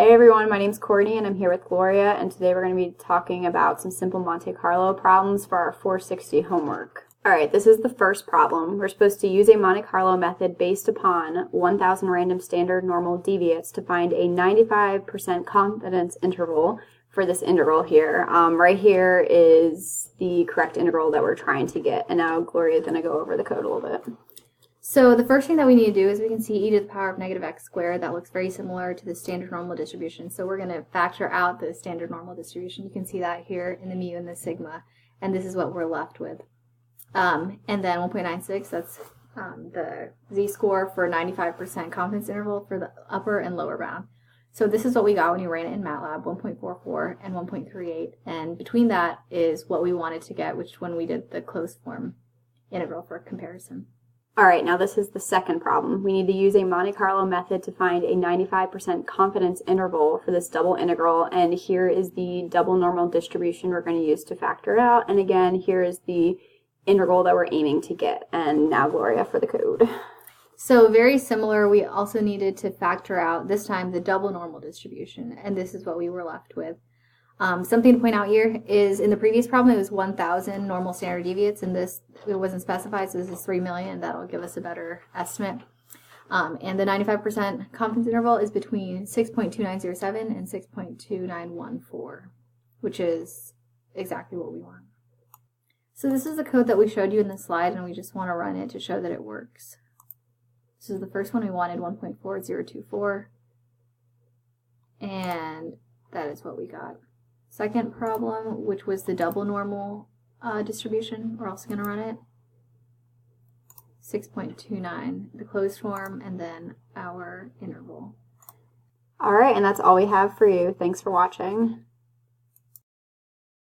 Hey everyone, my name's Courtney and I'm here with Gloria, and today we're going to be talking about some simple Monte Carlo problems for our 460 homework. Alright, this is the first problem. We're supposed to use a Monte Carlo method based upon 1,000 random standard normal deviates to find a 95% confidence interval for this integral here. Right here is the correct integral that we're trying to get, and now Gloria's going to go over the code a little bit. So the first thing that we need to do is we can see e to the power of negative x squared. That looks very similar to the standard normal distribution. So we're going to factor out the standard normal distribution. You can see that here in the mu and the sigma. And this is what we're left with. And then 1.96, that's the z-score for 95% confidence interval for the upper and lower bound. So this is what we got when you ran it in MATLAB, 1.44 and 1.38. And between that is what we wanted to get, which when we did the closed form integral for comparison. Alright, now this is the second problem. We need to use a Monte Carlo method to find a 95% confidence interval for this double integral, and here is the double normal distribution we're going to use to factor it out, and again, here is the integral that we're aiming to get. And now Gloria for the code. So very similar, we also needed to factor out, this time, the double normal distribution, and this is what we were left with. Something to point out here is in the previous problem it was 1,000 normal standard deviates, and this it wasn't specified, so this is 3 million. That'll give us a better estimate. And the 95% confidence interval is between 6.2907 and 6.2914, which is exactly what we want. So this is the code that we showed you in the slide, and we just want to run it to show that it works. This is the first one we wanted, 1.4024, and that is what we got. Second problem, which was the double normal distribution, we're also going to run it. 6.29, the closed form, and then our interval. Alright, and that's all we have for you. Thanks for watching.